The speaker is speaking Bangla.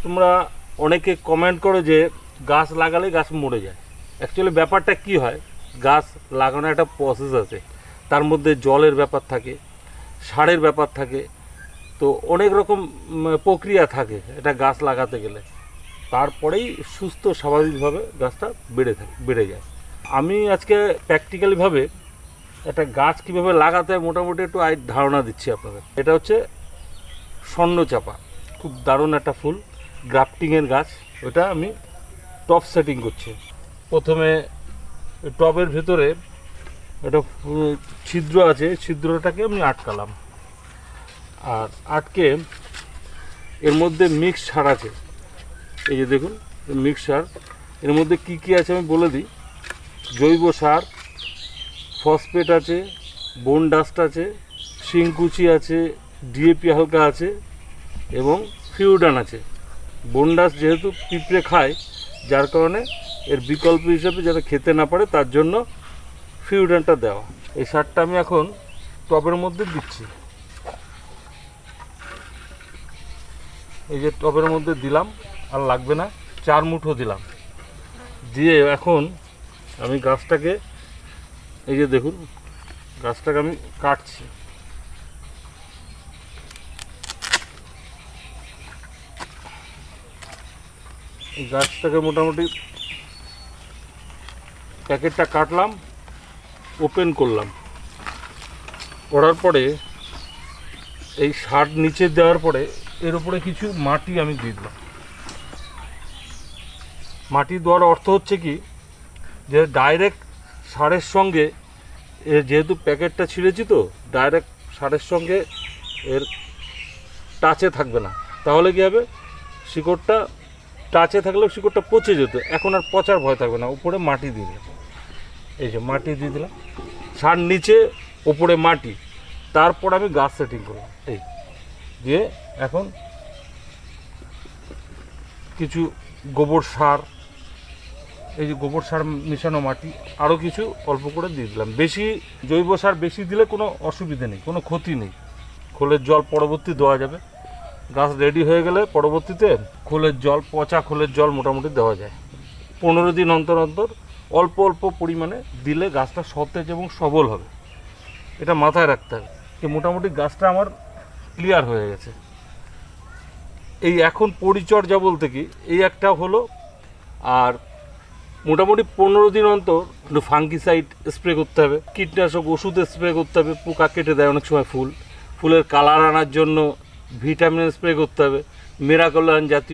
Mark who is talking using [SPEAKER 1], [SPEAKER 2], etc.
[SPEAKER 1] তোমরা অনেকে কমেন্ট করো যে গাছ লাগালে গাছ মরে যায়। অ্যাকচুয়ালি ব্যাপারটা কি হয়, গাছ লাগানো একটা প্রসেস আছে, তার মধ্যে জলের ব্যাপার থাকে, সারের ব্যাপার থাকে, তো অনেক রকম প্রক্রিয়া থাকে এটা গাছ লাগাতে গেলে, তারপরেই সুস্থ স্বাভাবিকভাবে গাছটা বেড়ে যায়। আমি আজকে প্র্যাকটিক্যালিভাবে একটা গাছ কীভাবে লাগাতে হয় মোটামুটি একটু ধারণা দিচ্ছি আপনাদের। এটা হচ্ছে স্বর্ণচাপা, খুব দারুণ একটা ফুল, গ্রাফটিংয়ের গাছ। ওটা আমি টপ সেটিং করছি। প্রথমে টবের ভেতরে একটা ছিদ্র আছে, ছিদ্রটাকে আমি আটকালাম, আর আটকে এর মধ্যে মিক্স সার আছে। এই যে দেখুন মিক্স সার, এর মধ্যে কি কি আছে আমি বলে দিই। জৈব সার, ফসফেট আছে, বোন ডাস্ট আছে, শিংকুচি আছে, ডিএপি হালকা আছে এবং ফিউডান আছে। বোন ডাস্ট যেহেতু পিঁপড়ে খায়, যার কারণে এর বিকল্প হিসেবে যারা খেতে না পারে তার জন্য ফিউডানটা দেওয়া। এই সারটা আমি এখন টবের মধ্যে দিচ্ছি। এই যে টবের মধ্যে দিলাম, আর লাগবে না, 4 মুঠো দিলাম। দিয়ে এখন আমি গাছটাকে, এই যে দেখুন গাছটাকে আমি কাটছি। এই গাছটাকে মোটামুটি প্যাকেটটা কাটলাম, ওপেন করলাম, করার পরে এই সার নিচে দেওয়ার পরে এর উপরে কিছু মাটি আমি দিয়ে দিলাম। মাটি দেওয়ার অর্থ হচ্ছে কি, যে ডাইরেক্ট সারের সঙ্গে যেহেতু প্যাকেটটা ছিঁড়েছি, তো ডাইরেক্ট সারের সঙ্গে এর টাচে থাকবে না। তাহলে কী হবে, শিকড়টা টাচে থাকলেও শিকড়টা পচে যেত, এখন আর পচার ভয় থাকবে না। উপরে মাটি দিয়ে দিলাম, এই যে মাটি দিয়ে দিলাম, সার নিচে ওপরে মাটি, তারপর আমি গাছ সেটিং করলাম। এই দিয়ে এখন কিছু গোবর সার, এই যে গোবর সার মিশানো মাটি, আরও কিছু অল্প করে দিয়ে দিলাম। বেশি জৈব সার বেশি দিলে কোনো অসুবিধে নেই, কোনো ক্ষতি নেই। খোলের জল পরবর্তী দেওয়া যাবে, গাছ রেডি হয়ে গেলে পরবর্তীতে খোলের জল, পচা খোলের জল মোটামুটি দেওয়া যায়। 15 দিন অন্তর অন্তর অল্প অল্প পরিমাণে দিলে গাছটা সতেজ এবং সবল হবে, এটা মাথায় রাখতে হবে। যে মোটামুটি গাছটা আমার ক্লিয়ার হয়ে গেছে। এই এখন পরিচর্যা বলতে কি, এই একটা হলো, আর মোটামুটি 15 দিন অন্তর একটু ফাঙ্গিসাইড স্প্রে করতে হবে, কীটনাশক ওষুধ স্প্রে করতে হবে। পোকা কেটে দেয় অনেক সময় ফুলের কালার আনার জন্য ভিটামিন স্প্রে করতে হবে, মিরাকলান জাতীয়